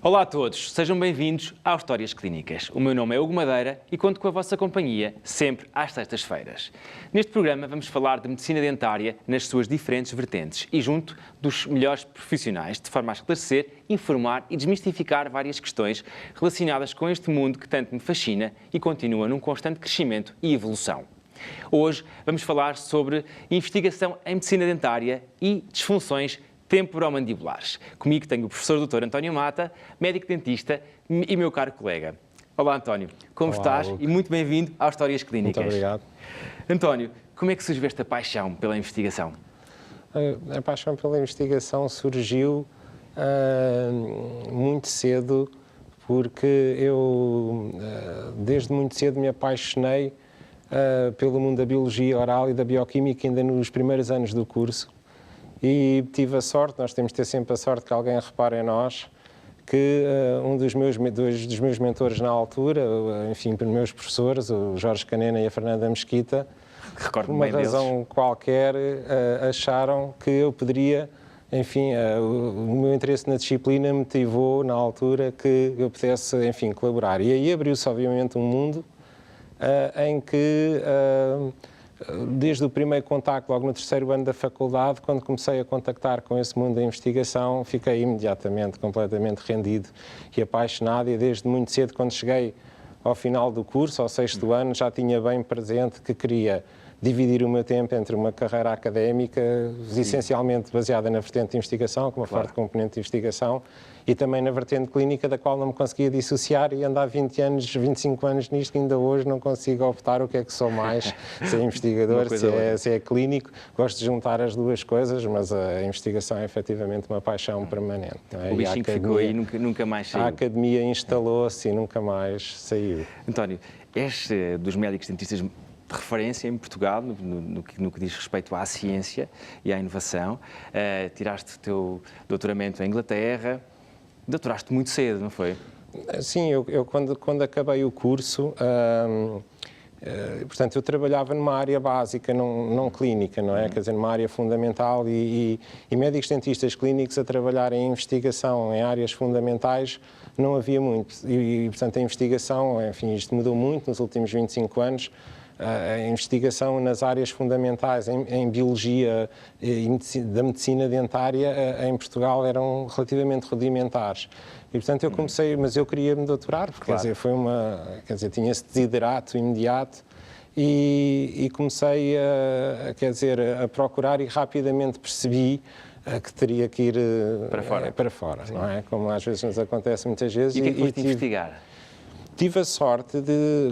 Olá a todos, sejam bem-vindos ao Histórias Clínicas. O meu nome é Hugo Madeira e conto com a vossa companhia sempre às sextas-feiras. Neste programa vamos falar de medicina dentária nas suas diferentes vertentes e junto dos melhores profissionais, de forma a esclarecer, informar e desmistificar várias questões relacionadas com este mundo que tanto me fascina e continua num constante crescimento e evolução. Hoje vamos falar sobre investigação em medicina dentária e disfunções temporomandibulares. Comigo tenho o professor Dr. António Mata, médico dentista e meu caro colega. Olá António, como estás? Hugo. E muito bem-vindo às Histórias Clínicas. Muito obrigado. António, como é que surgiu esta paixão pela investigação? A paixão pela investigação surgiu muito cedo, porque eu desde muito cedo me apaixonei pelo mundo da biologia oral e da bioquímica ainda nos primeiros anos do curso. E tive a sorte, nós temos de ter sempre a sorte que alguém repare em nós, que um dos meus mentores na altura, enfim, os meus professores, o Jorge Canena e a Fernanda Mesquita, por uma razão qualquer, acharam que eu poderia, enfim, o meu interesse na disciplina motivou na altura que eu pudesse, enfim, colaborar. E aí abriu-se obviamente um mundo em que desde o primeiro contacto, logo no terceiro ano da faculdade, quando comecei a contactar com esse mundo da investigação, fiquei imediatamente completamente rendido e apaixonado, e desde muito cedo, quando cheguei ao final do curso, ao sexto ano, já tinha bem presente que queria dividir o meu tempo entre uma carreira académica, essencialmente baseada na vertente de investigação, com uma forte componente de investigação, e também na vertente clínica, da qual não me conseguia dissociar, e ando há 20 anos, 25 anos nisto, que ainda hoje não consigo optar o que é que sou mais, se é investigador, se é clínico. Gosto de juntar as duas coisas, mas a investigação é efetivamente uma paixão permanente. Não é? O bichinho que ficou aí nunca mais saiu. A academia instalou-se e nunca mais saiu. António, és dos médicos dentistas de referência em Portugal no que diz respeito à ciência e à inovação. Tiraste o teu doutoramento em Inglaterra, doutoraste muito cedo, não foi? Sim, eu quando acabei o curso, portanto, eu trabalhava numa área básica, não clínica, não é? Quer dizer, numa área fundamental, e médicos dentistas clínicos a trabalhar em investigação em áreas fundamentais não havia muito. E portanto, a investigação, enfim, isto mudou muito nos últimos 25 anos. A investigação nas áreas fundamentais em biologia e da medicina dentária em Portugal eram relativamente rudimentares. E, portanto, eu comecei, mas eu queria me doutorar, porque, quer dizer, tinha esse desiderato imediato, e comecei a procurar, e rapidamente percebi que teria que ir para fora, não é? Como às vezes nos acontece muitas vezes. E o que é que foste investigar? Tive a sorte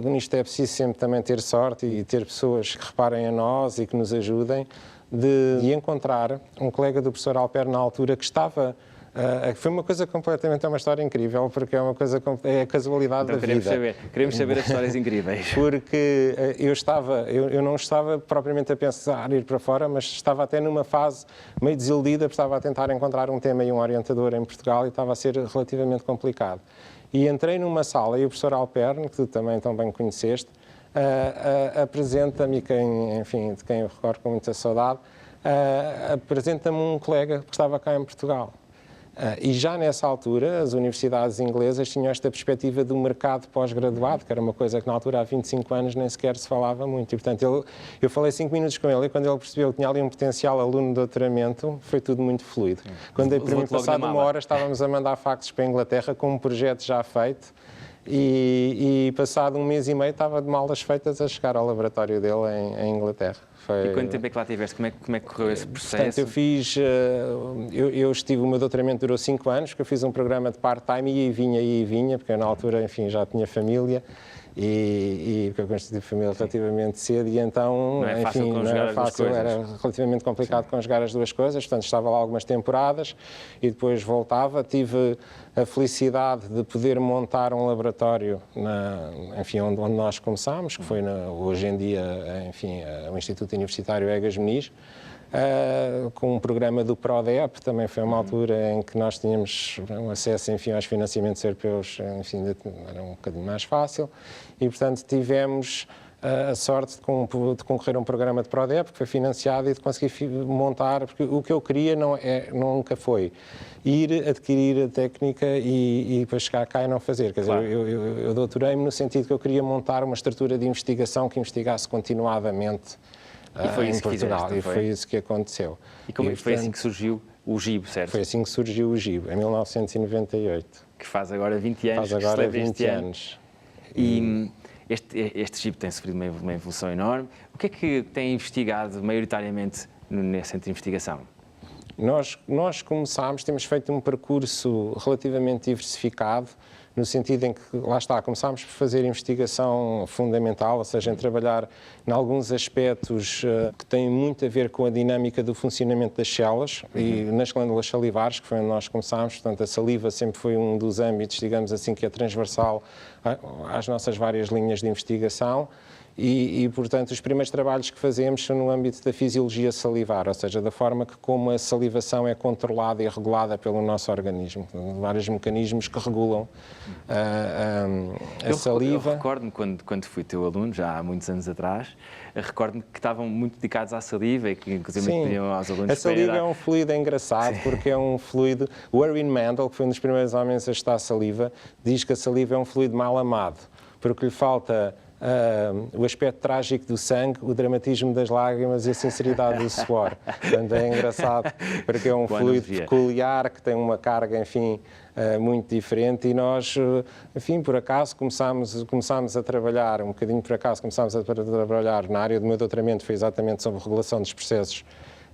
nisto é preciso sempre também ter sorte e ter pessoas que reparem a nós e que nos ajudem, de encontrar um colega do professor Alper na altura que estava, foi uma coisa completamente, é uma história incrível, porque é uma coisa, é a casualidade da vida. Queremos saber as histórias incríveis. Porque eu não estava propriamente a pensar em ir para fora, mas estava até numa fase meio desiludida, porque estava a tentar encontrar um tema e um orientador em Portugal e estava a ser relativamente complicado. E entrei numa sala e o professor Alperne, que tu também tão bem conheceste, apresenta-me, enfim, de quem eu recordo com muita saudade, apresenta-me um colega que estava cá em Portugal. E já nessa altura, as universidades inglesas tinham esta perspectiva do mercado pós-graduado, que era uma coisa que na altura, há 25 anos, nem sequer se falava muito. E, portanto, eu falei 5 minutos com ele, e quando ele percebeu que tinha ali um potencial aluno de doutoramento, foi tudo muito fluido. Quando dei para mim, passado uma hora, estávamos a mandar faxes para a Inglaterra com um projeto já feito, e passado um mês e meio estava de malas feitas a chegar ao laboratório dele em Inglaterra. E quanto tempo é que lá tiveste? Como é que correu esse processo? Portanto, eu estive, o meu doutoramento durou 5 anos, porque eu fiz um programa de part-time, ia e vinha, porque eu na altura, enfim, já tinha família, e porque eu constituí família relativamente cedo, e então, não é fácil, enfim, não era fácil, era relativamente complicado conjugar as duas coisas. Portanto, estava lá algumas temporadas e depois voltava. Tive a felicidade de poder montar um laboratório, enfim, onde nós começámos, que foi hoje em dia, enfim, o Instituto Universitário Egas Muniz, com um programa do PRODEP. Também foi uma altura em que nós tínhamos um acesso, enfim, aos financiamentos europeus, enfim, era um bocadinho mais fácil, e portanto tivemos a sorte de concorrer a um programa de PRODEP que foi financiado e de conseguir montar, porque o que eu queria nunca foi ir adquirir a técnica e depois chegar cá e não fazer. Quer dizer, eu doutorei-me no sentido que eu queria montar uma estrutura de investigação que investigasse continuadamente em Portugal. E foi isso que aconteceu. E como foi assim que surgiu o GIB, certo? Foi assim que surgiu o GIB, em 1998. Que faz agora 20 anos. Faz agora 20 anos. E este GIB tem sofrido uma evolução enorme. O que é que tem investigado maioritariamente nesse centro de investigação? Nós começámos, temos feito um percurso relativamente diversificado, no sentido em que, lá está, começámos por fazer investigação fundamental, ou seja, em trabalhar em alguns aspectos que têm muito a ver com a dinâmica do funcionamento das células e nas glândulas salivares, que foi onde nós começámos. Portanto, a saliva sempre foi um dos âmbitos, digamos assim, que é transversal às nossas várias linhas de investigação. Portanto, os primeiros trabalhos que fazemos são no âmbito da fisiologia salivar, ou seja, da forma como a salivação é controlada e regulada pelo nosso organismo. Vários mecanismos que regulam a saliva. Eu recordo-me, quando fui teu aluno, já há muitos anos atrás, recordo-me que estavam muito dedicados à saliva e que, inclusive, pediam aos alunos... A saliva é um fluido engraçado, porque é um fluido... O Erwin Mendel, que foi um dos primeiros homens a estudar saliva, diz que a saliva é um fluido mal amado, porque lhe falta... o aspecto trágico do sangue, o dramatismo das lágrimas e a sinceridade do suor. Portanto, é engraçado, porque é um fluido peculiar, que tem uma carga, enfim, muito diferente, e nós, enfim, por acaso, começámos a trabalhar, um bocadinho por acaso, começámos a trabalhar na área do meu doutoramento, foi exatamente sobre regulação dos processos,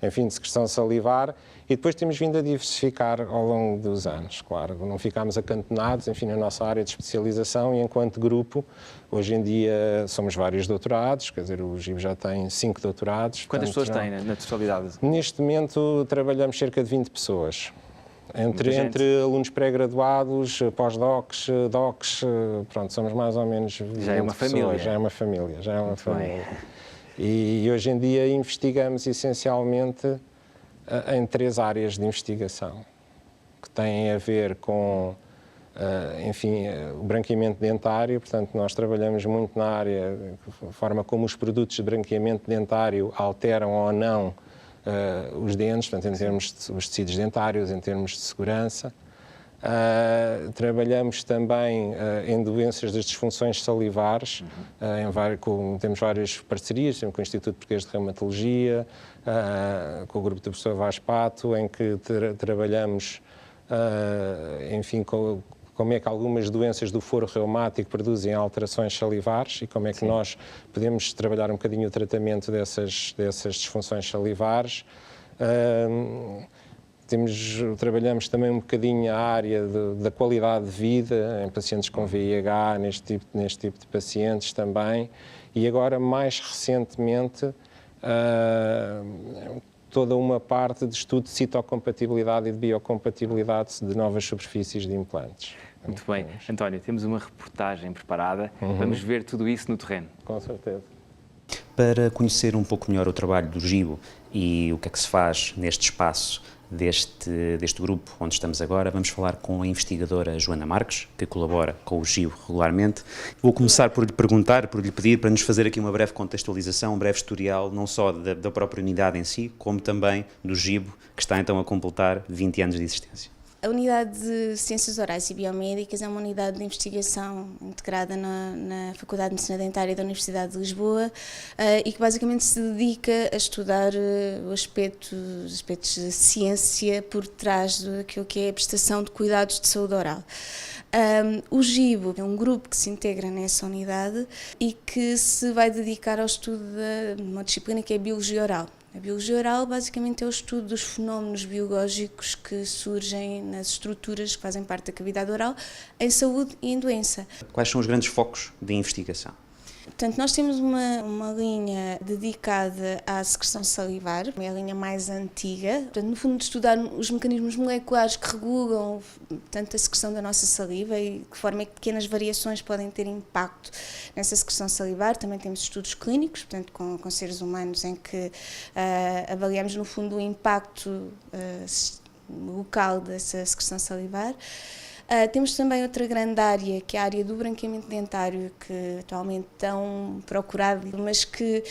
enfim, de secreção salivar, e depois temos vindo a diversificar ao longo dos anos, claro. Não ficámos acantonados, enfim, na nossa área de especialização, e enquanto grupo, hoje em dia somos vários doutorados, quer dizer, o GIB já tem 5 doutorados. Quantas pessoas tem na totalidade? Neste momento trabalhamos cerca de 20 pessoas. Entre alunos pré-graduados, pós-docs, docs, pronto, somos mais ou menos 20 já é uma pessoas. família. Já é uma família, já é uma Muito família. Bem. E hoje em dia investigamos essencialmente em 3 áreas de investigação, que têm a ver com, enfim, o branqueamento dentário. Portanto, nós trabalhamos muito na área, a forma como os produtos de branqueamento dentário alteram ou não os dentes, portanto, em termos dos tecidos dentários, em termos de segurança. Trabalhamos também em doenças das disfunções salivares, temos várias parcerias, com o Instituto Português de Reumatologia, com o grupo do professor Vaz Pato, em que trabalhamos, enfim, como é que algumas doenças do foro reumático produzem alterações salivares e como é que nós podemos trabalhar um bocadinho o tratamento dessas disfunções salivares. Trabalhamos também um bocadinho a área da qualidade de vida em pacientes com VIH, neste tipo de pacientes também. E agora, mais recentemente, toda uma parte de estudo de citocompatibilidade e de biocompatibilidade de novas superfícies de implantes. Muito bem. António, temos uma reportagem preparada. Vamos ver tudo isso no terreno. Com certeza. Para conhecer um pouco melhor o trabalho do GIBO e o que é que se faz neste espaço deste grupo onde estamos agora, vamos falar com a investigadora Joana Marques, que colabora com o GIBO regularmente. Vou começar por lhe perguntar, por lhe pedir para nos fazer aqui uma breve contextualização, um breve historial, não só da própria unidade em si, como também do GIBO, que está então a completar 20 anos de existência. A Unidade de Ciências Orais e Biomédicas é uma unidade de investigação integrada na Faculdade de Medicina Dentária da Universidade de Lisboa e que basicamente se dedica a estudar os aspectos de ciência por trás daquilo que é a prestação de cuidados de saúde oral. O GIBO é um grupo que se integra nessa unidade e que se vai dedicar ao estudo de uma disciplina que é a Biologia Oral. A biologia oral basicamente é o estudo dos fenómenos biológicos que surgem nas estruturas que fazem parte da cavidade oral em saúde e em doença. Quais são os grandes focos de investigação? Portanto, nós temos uma linha dedicada à secreção salivar, é a linha mais antiga. Portanto, no fundo, de estudar os mecanismos moleculares que regulam tanto a secreção da nossa saliva e de que forma é que pequenas variações podem ter impacto nessa secreção salivar. Também temos estudos clínicos, portanto, com seres humanos, em que avaliamos, no fundo, o impacto local dessa secreção salivar. Temos também outra grande área, que é a área do branqueamento dentário, que atualmente é tão procurado, mas que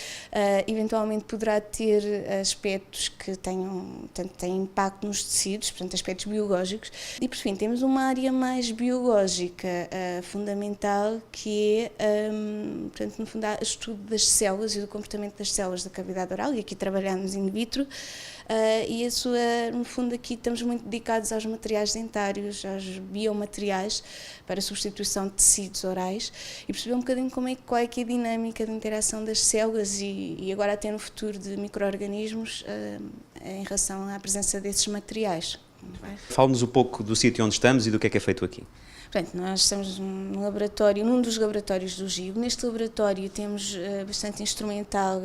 eventualmente poderá ter aspectos que têm impacto nos tecidos, portanto aspectos biológicos. E por fim, temos uma área mais biológica fundamental, que é, portanto, no fundo, o estudo das células e do comportamento das células da cavidade oral, e aqui trabalhamos in vitro. E no fundo aqui estamos muito dedicados aos materiais dentários, aos biomateriais para a substituição de tecidos orais, e perceber um bocadinho qual é que é a dinâmica de interação das células e agora até no futuro de micro-organismos em relação à presença desses materiais. Fale-nos um pouco do sítio onde estamos e do que é feito aqui. Portanto, nós estamos num dos laboratórios do GIB. Neste laboratório temos bastante instrumental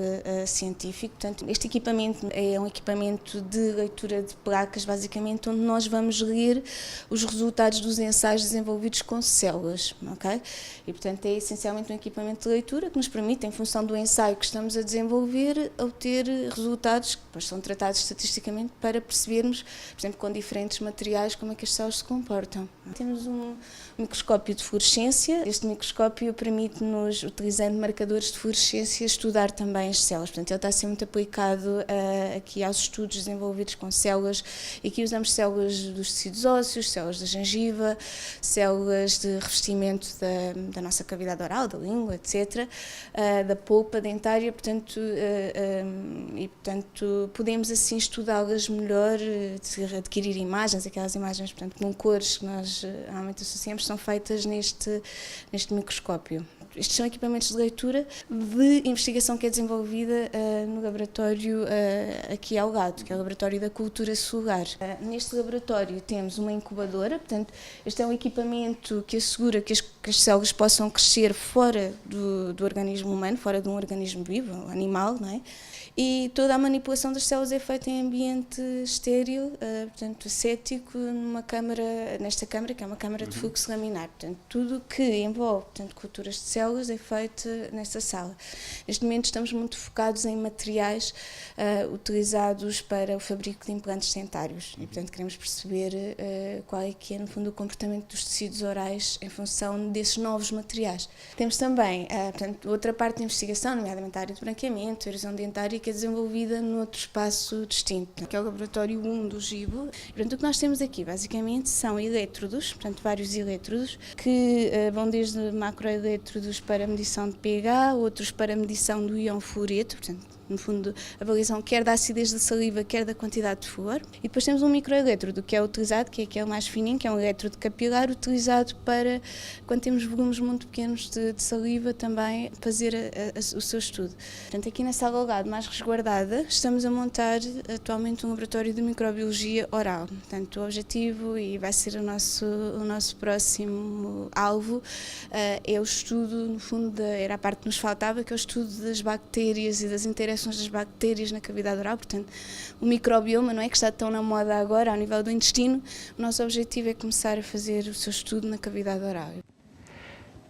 científico. Portanto, este equipamento é um equipamento de leitura de placas, basicamente, onde nós vamos ler os resultados dos ensaios desenvolvidos com células, ok? E, portanto, é essencialmente um equipamento de leitura que nos permite, em função do ensaio que estamos a desenvolver, obter resultados que depois são tratados estatisticamente para percebermos, por exemplo, com diferentes materiais, como é que as células se comportam. Temos um microscópio de fluorescência. Este microscópio permite-nos, utilizando marcadores de fluorescência, estudar também as células. Portanto, ele está a ser muito aplicado aqui aos estudos desenvolvidos com células. E aqui usamos células dos tecidos ósseos, células da gengiva, células de revestimento da nossa cavidade oral, da língua, etc., da polpa dentária. Portanto, podemos assim estudá-las melhor, adquirir imagens, aquelas imagens, portanto, com cores que nós normalmente associamos, são feitas neste microscópio. Estes são equipamentos de leitura de investigação que é desenvolvida no laboratório aqui ao lado, que é o Laboratório da Cultura Celular. Neste laboratório temos uma incubadora, portanto, este é um equipamento que assegura que as células possam crescer fora do organismo humano, fora de um organismo vivo, um animal, não é? E toda a manipulação das células é feita em ambiente estéril, portanto, ascético, nesta câmara, que é uma câmara de fluxo laminar. Portanto, tudo o que envolve, portanto, culturas de células é feito nesta sala. Neste momento estamos muito focados em materiais utilizados para o fabrico de implantes dentários e, portanto, queremos perceber qual é que é, no fundo, o comportamento dos tecidos orais em função desses novos materiais. Temos também, portanto, outra parte de investigação, nomeadamente a área de branqueamento, erosão dentária, que é desenvolvida noutro espaço distinto, que é o Laboratório 1 do GIBO. Portanto, o que nós temos aqui, basicamente, são elétrodos, portanto, vários elétrodos, que vão desde macroelétrodos para medição de pH, outros para medição do íon fluoreto, portanto, no fundo, avaliação quer da acidez da saliva, quer da quantidade de flúor. E depois temos um microelétrodo que é utilizado, que é aquele mais fininho, que é um elétrodo capilar, utilizado para, quando temos volumes muito pequenos de saliva, também fazer o seu estudo. Portanto, aqui na sala ao lado, mais resguardada, estamos a montar atualmente um laboratório de microbiologia oral. Portanto, o objetivo, e vai ser o nosso próximo alvo, é o estudo, no fundo, era a parte que nos faltava, que é o estudo das bactérias e das interações das bactérias na cavidade oral, portanto, o microbioma, não é, que está tão na moda agora, ao nível do intestino. O nosso objetivo é começar a fazer o seu estudo na cavidade oral.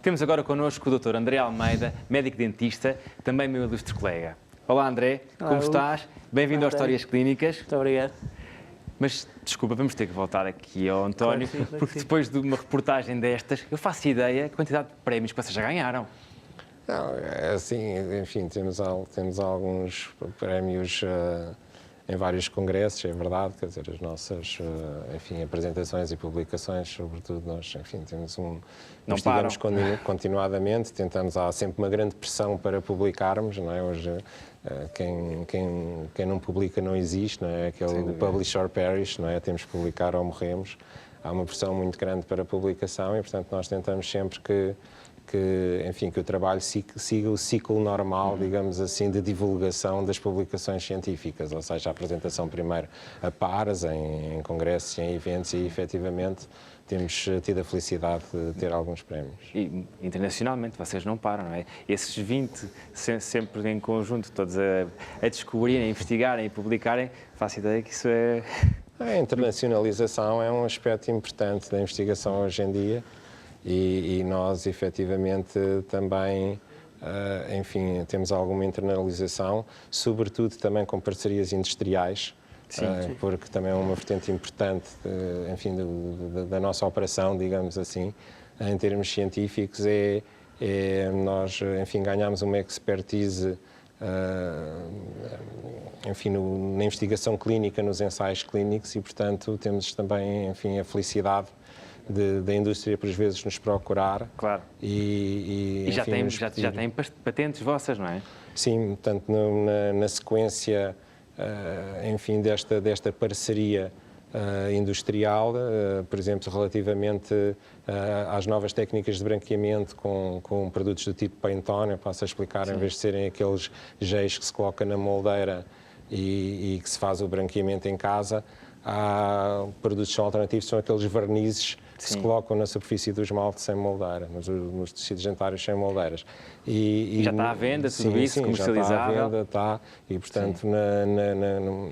Temos agora connosco o Dr. André Almeida, médico dentista, também meu ilustre colega. Olá, André, Olá, como estás? Bem-vindo ao Histórias Clínicas. Muito obrigado. Mas, desculpa, vamos ter que voltar aqui ao António, Claro que sim. porque depois de uma reportagem destas, eu faço ideia da quantidade de prémios que vocês já ganharam. Não, assim, enfim, temos alguns prémios em vários congressos, é verdade, quer dizer, as nossas, enfim, apresentações e publicações, sobretudo nós, enfim, investigamos continuadamente, há sempre uma grande pressão para publicarmos, não é? Hoje, quem não publica não existe, não é? Aquele publish or perish, não é? Temos que publicar ou morremos. Há uma pressão muito grande para a publicação e, portanto, nós tentamos sempre que o trabalho siga o ciclo normal, digamos assim, de divulgação das publicações científicas, ou seja, a apresentação primeiro a pares, em congressos e em eventos, e efetivamente temos tido a felicidade de ter alguns prémios. E internacionalmente, vocês não param, não é? Esses 20, sempre em conjunto, todos a descobrirem, a investigarem e publicarem, faço ideia que isso é... A internacionalização é um aspecto importante da investigação hoje em dia. E nós, efetivamente, também, enfim, temos alguma internalização, sobretudo também com parcerias industriais, porque também é uma vertente importante, enfim, da nossa operação, digamos assim, em termos científicos, nós, enfim, ganhamos uma expertise, enfim, na investigação clínica, nos ensaios clínicos e, portanto, temos também, enfim, a felicidade da indústria, por vezes, nos procurar. Claro. E já enfim, tem patentes vossas, não é? Sim, portanto, na sequência, enfim, desta parceria industrial, por exemplo, relativamente às novas técnicas de branqueamento com produtos do tipo paint-on, eu passo a explicar, em vez de serem aqueles géis que se coloca na moldeira e que se faz o branqueamento em casa, há produtos que são alternativos, são aqueles vernizes que se colocam na superfície do esmalte sem moldeira, nos tecidos dentários sem moldeiras. E já está à venda tudo isso, comercializável? Já está à venda, está. E, portanto,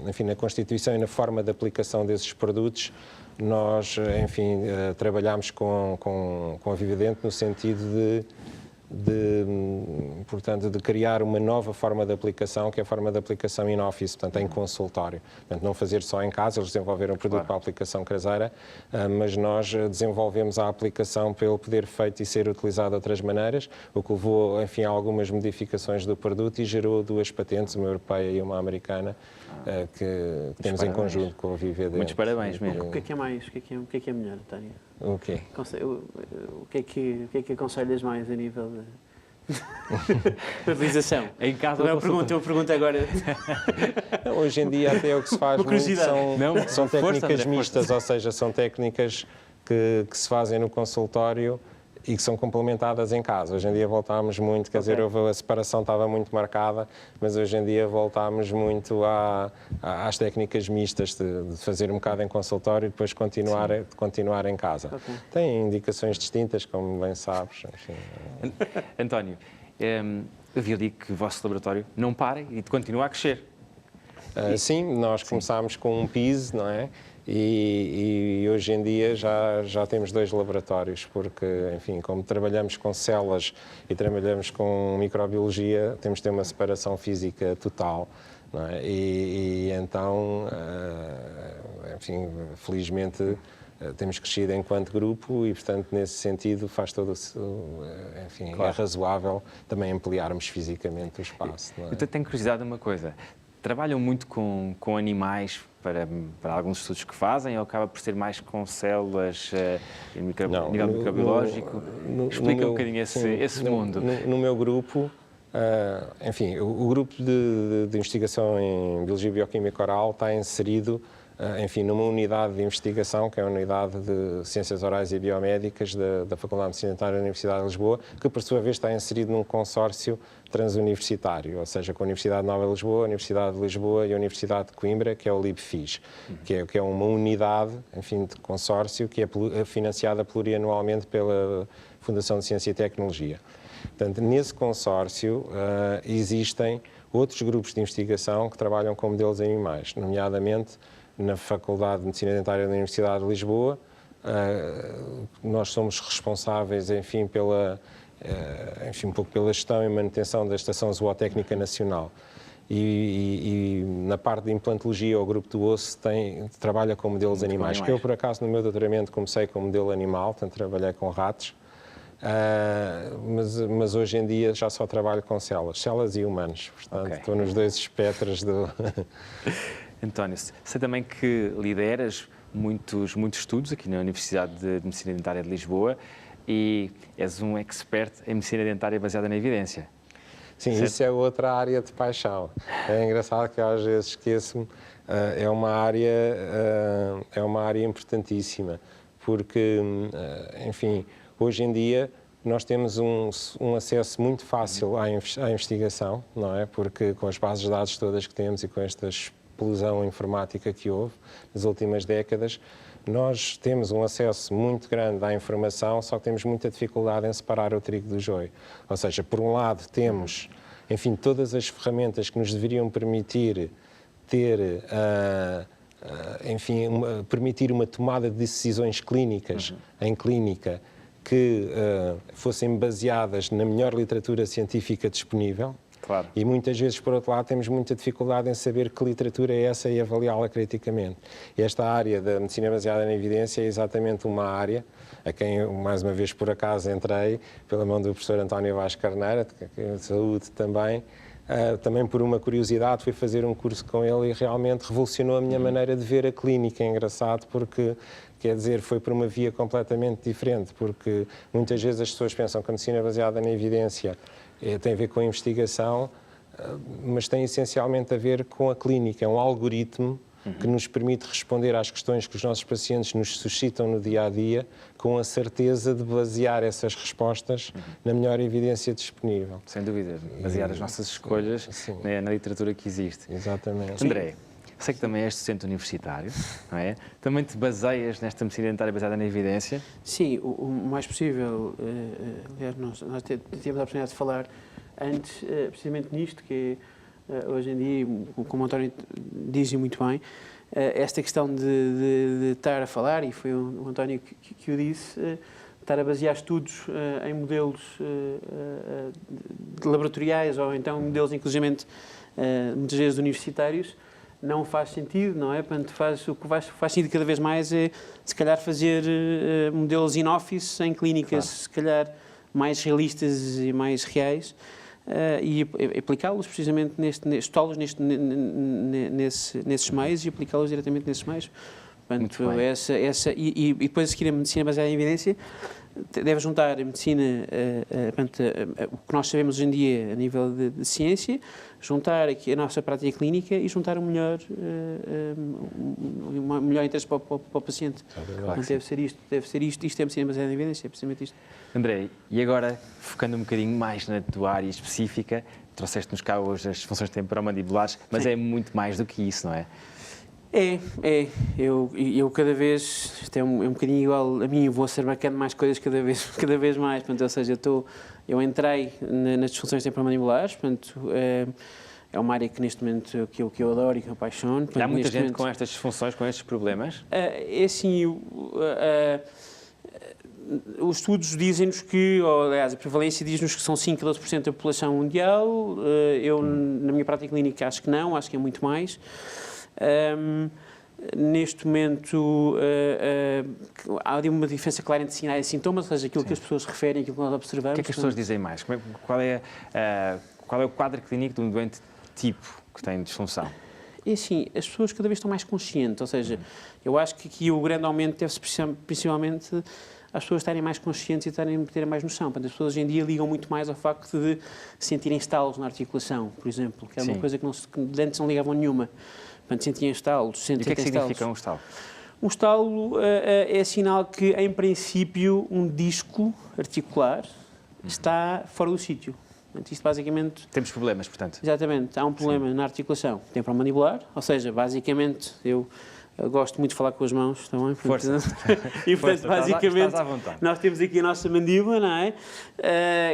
enfim, na constituição e na forma de aplicação desses produtos, nós, enfim, trabalhamos com a Vivadente no sentido portanto, de criar uma nova forma de aplicação, que é a forma de aplicação in-office, portanto, em consultório. Portanto, não fazer só em casa, eles desenvolveram um produto para a aplicação caseira, mas nós desenvolvemos a aplicação para ele poder feito e ser utilizado de outras maneiras, o que levou, enfim, a algumas modificações do produto e gerou 2 patentes, uma europeia e uma americana, que temos em conjunto com a Vivadente. Muitos parabéns mesmo. O que é que é melhor, António? O quê? O que é que aconselhas mais a nível de utilização? Em casa eu pergunto agora. Hoje em dia até o que se faz muito são técnicas André, mistas, ou seja, são técnicas que se fazem no consultório e que são complementadas em casa. Hoje em dia voltámos muito, quer dizer, a separação estava muito marcada, mas hoje em dia voltámos muito às técnicas mistas, de fazer um bocado em consultório e depois continuar em casa. Tem indicações distintas, como bem sabes. Enfim. António, eu vi ali que o vosso laboratório não para e continua a crescer. Sim, nós começámos com um PIS, não é? E hoje em dia já temos 2 laboratórios, porque, enfim, como trabalhamos com células e trabalhamos com microbiologia, temos de ter uma separação física total, não é? E então, enfim, felizmente temos crescido enquanto grupo e, portanto, nesse sentido faz todo enfim, é razoável também ampliarmos fisicamente o espaço. Não é? Eu tenho curiosidade de uma coisa. Trabalham muito com animais para alguns estudos que fazem ou acaba por ser mais com células a nível microbiológico? Explica um bocadinho esse mundo. No meu grupo, enfim, o grupo de investigação em Biologia Bioquímica Oral está inserido, enfim, numa unidade de investigação, que é a Unidade de Ciências Orais e Biomédicas da Faculdade de Medicina Dentária da Universidade de Lisboa, que, por sua vez, está inserido num consórcio transuniversitário, ou seja, com a Universidade Nova de Lisboa, a Universidade de Lisboa e a Universidade de Coimbra, que é o LibFIS, que é uma unidade, enfim, de consórcio que é financiada plurianualmente pela Fundação de Ciência e Tecnologia. Portanto, nesse consórcio existem outros grupos de investigação que trabalham com modelos animais, nomeadamente na Faculdade de Medicina Dentária da Universidade de Lisboa. Nós somos responsáveis, enfim, um pouco pela gestão e manutenção da Estação Zootécnica Nacional. E na parte de implantologia, o grupo do osso trabalha com modelos animais, que eu, por acaso, no meu doutoramento comecei com modelo animal, portanto, trabalhei com ratos, mas hoje em dia já só trabalho com células e humanos, portanto, estou nos 2 espectros do... António, sei também que lideras muitos estudos aqui na Universidade de Medicina Dentária de Lisboa e és um expert em medicina dentária baseada na evidência. Sim, certo? Isso é outra área de paixão. É engraçado que às vezes esqueço-me, é uma área importantíssima, porque, enfim, hoje em dia nós temos um acesso muito fácil à investigação, não é? Porque com as bases de dados todas que temos e com esta explosão informática que houve nas últimas décadas, nós temos um acesso muito grande à informação, só que temos muita dificuldade em separar o trigo do joio. Ou seja, por um lado temos, enfim, todas as ferramentas que nos deveriam permitir ter, enfim, permitir uma tomada de decisões clínicas em clínica que fossem baseadas na melhor literatura científica disponível. Claro. E muitas vezes, por outro lado, temos muita dificuldade em saber que literatura é essa e avaliá-la criticamente. E esta área da medicina baseada na evidência é exatamente uma área a quem, mais uma vez, por acaso, entrei pela mão do professor António Vaz Carneira, de saúde também. Também por uma curiosidade fui fazer um curso com ele e realmente revolucionou a minha maneira de ver a clínica. É engraçado porque, quer dizer, foi por uma via completamente diferente, porque muitas vezes as pessoas pensam que a medicina baseada na evidência tem a ver com a investigação, mas tem essencialmente a ver com a clínica. É um algoritmo que nos permite responder às questões que os nossos pacientes nos suscitam no dia-a-dia, com a certeza de basear essas respostas na melhor evidência disponível. Sem dúvida, basear as nossas escolhas na literatura que existe. Exatamente. André, sei que também és docente universitário, não é? Também te baseias nesta medicina dentária baseada na evidência? Sim, o mais possível. Aliás, nós tivemos a oportunidade de falar antes, precisamente nisto, que hoje em dia, como o António diz muito bem, esta questão de estar a falar, e foi o António que o disse, estar a basear estudos em modelos laboratoriais ou então modelos, inclusivamente, muitas vezes universitários, não faz sentido, não é? Portanto, o que faz sentido cada vez mais é, se calhar, fazer modelos in-office em clínicas, claro, se calhar mais realistas e mais reais, e aplicá-los precisamente testá-los nesses meios e aplicá-los diretamente nesses meios. Portanto, e depois a seguir a medicina baseada em evidência deve juntar a medicina, o que nós sabemos hoje em dia a nível de ciência, juntar aqui a nossa prática clínica e juntar o melhor interesse para o paciente. Claro, deve ser isto, isto é a medicina baseada em evidência, é precisamente isto. André, e agora, focando um bocadinho mais na tua área específica, trouxeste-nos cá hoje as funções temporomandibulares, mas sim, é muito mais do que isso, não é? Eu cada vez, isto é um bocadinho igual a mim, vou ser marcando mais coisas cada vez mais, portanto, ou seja, eu entrei nas disfunções temporomandibulares, portanto, é uma área que neste momento que eu adoro e que me apaixono. Há muita gente com estas disfunções, com estes problemas? É assim, os estudos dizem-nos que, ou, aliás, a prevalência diz-nos que são 5 a 12% da população mundial. Eu, na minha prática clínica, acho que não, acho que é muito mais. Neste momento há uma diferença clara entre sinais e sintomas, ou seja, aquilo que as pessoas referem, aquilo que nós observamos. O que é que as pessoas dizem mais? Qual é o quadro clínico de um doente tipo que tem disfunção? É assim, as pessoas cada vez estão mais conscientes, ou seja, eu acho que aqui o grande aumento deve-se principalmente as pessoas estarem mais conscientes e terem mais noção. Portanto, as pessoas hoje em dia ligam muito mais ao facto de sentirem estalos na articulação, por exemplo, que é uma coisa que antes não ligavam nenhuma. Portanto, sentiam estalos. E o que é que significa um estalo? Um estalo é sinal que, em princípio, um disco articular está fora do sítio. Portanto, isto basicamente... Temos problemas, portanto. Exatamente. Há um problema na articulação temporomandibular, ou seja, basicamente, eu gosto muito de falar com as mãos também. Força. E, portanto, basicamente, nós temos aqui a nossa mandíbula, não é?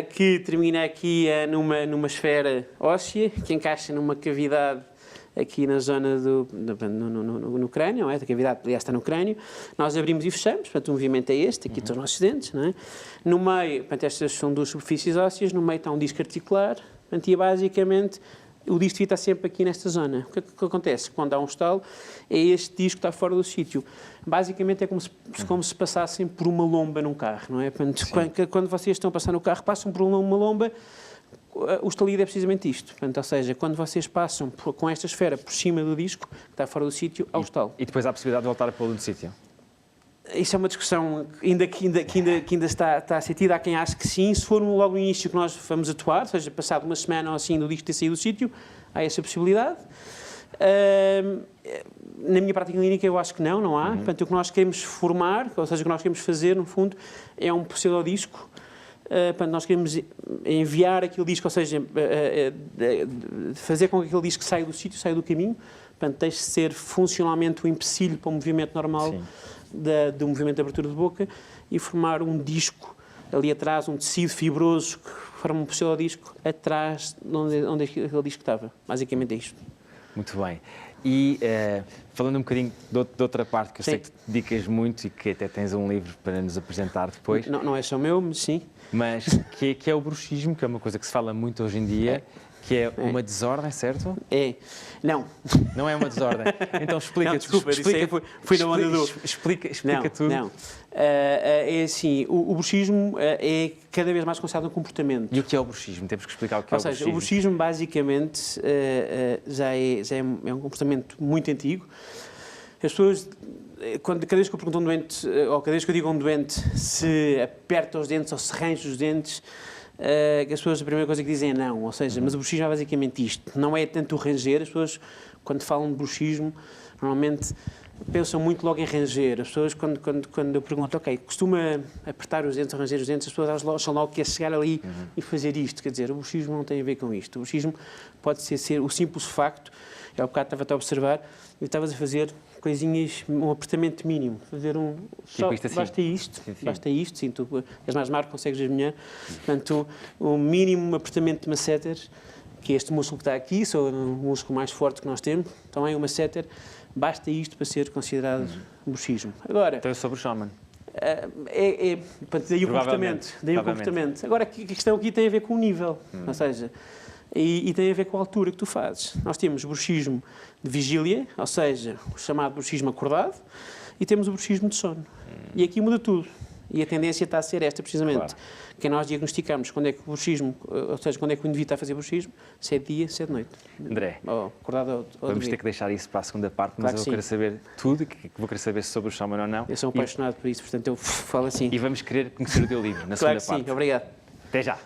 Que termina aqui numa esfera óssea, que encaixa numa cavidade aqui na zona no crânio, não é? A cavidade, aliás, está no crânio. Nós abrimos e fechamos, portanto, o movimento é este, aqui estão os nossos dentes, não é? No meio, portanto, estas são duas superfícies ósseas, no meio está um disco articular, portanto, e basicamente o disco devia estar sempre aqui nesta zona. O que é que acontece? Quando há um estalo, é este disco que está fora do sítio. Basicamente é como se passassem por uma lomba num carro, não é? Portanto, quando vocês estão a passar no carro, passam por uma lomba, o estalido é precisamente isto. Portanto, ou seja, quando vocês passam com esta esfera por cima do disco, que está fora do sítio, há o estalo. E depois há a possibilidade de voltar a pô-lo no sítio? Isso é uma discussão que ainda está a ser tida. Há quem ache que sim. Se for logo no início que nós vamos atuar, ou seja, passado uma semana ou assim do disco ter saído do sítio, há essa possibilidade. Na minha prática clínica eu acho que não há. Portanto, o que nós queremos formar, ou seja, o que nós queremos fazer, no fundo, é um pseudodisco. Portanto, nós queremos enviar aquele disco, ou seja, fazer com que aquele disco saia do sítio, saia do caminho, portanto, deixe de ser funcionalmente o empecilho para o movimento normal do movimento de abertura de boca e formar um disco ali atrás, um tecido fibroso que forma um pseudodisco atrás onde aquele disco estava. Basicamente é isto. Muito bem. E falando um bocadinho de outra parte, que eu sei que te dedicas muito e que até tens um livro para nos apresentar depois. Não é só meu, mas sim. Mas que é o bruxismo, que é uma coisa que se fala muito hoje em dia. Que é uma desordem, certo? É. Não. Não é uma desordem. Então explica. Não, desculpa, fui na onda do... Explica não, tudo. Não. É assim, o bruxismo é cada vez mais considerado um comportamento. E o que é o bruxismo? Temos que explicar o que é o bruxismo. Ou seja, o bruxismo basicamente já é um comportamento muito antigo. As pessoas, cada vez que eu pergunto a um doente, ou cada vez que eu digo a um doente se aperta os dentes ou se range os dentes, as pessoas a primeira coisa que dizem é não. Ou seja, mas o bruxismo é basicamente isto. Não é tanto o ranger. As pessoas, quando falam de bruxismo, normalmente pensam muito logo em ranger. As pessoas, quando eu pergunto, ok, costuma apertar os dentes ou ranger os dentes, as pessoas acham logo que é chegar ali e fazer isto. Quer dizer, o bruxismo não tem a ver com isto. O bruxismo pode ser o simples facto, eu há bocado estava a observar, e estavas a fazer coisinhas, um apertamento mínimo, fazer um... Tipo isto assim. Basta isto, sim, tu és mais magro, consegues ver melhor. Portanto, o mínimo apertamento de masseter, que é este músculo que está aqui, só o músculo mais forte que nós temos, também o masseter, basta isto para ser considerado bruxismo. Agora... Então eu sou bruxómano. Daí o comportamento. Agora, a questão aqui tem a ver com o nível, ou seja, e tem a ver com a altura que tu fazes. Nós temos bruxismo de vigília, ou seja, o chamado bruxismo acordado, e temos o bruxismo de sono. E aqui muda tudo. E a tendência está a ser esta, precisamente. Claro. Que nós diagnosticamos quando é que o bruxismo, ou seja, quando é que o indivíduo está a fazer bruxismo, se é de dia, se é de noite. André, acordado ou vamos ter que deixar isso para a segunda parte, mas claro, eu vou querer saber tudo, vou querer saber sobre o bruxómano ou não. Eu sou apaixonado por isso, portanto eu falo assim. E vamos querer conhecer o teu livro na segunda parte. Claro que sim, obrigado. Até já.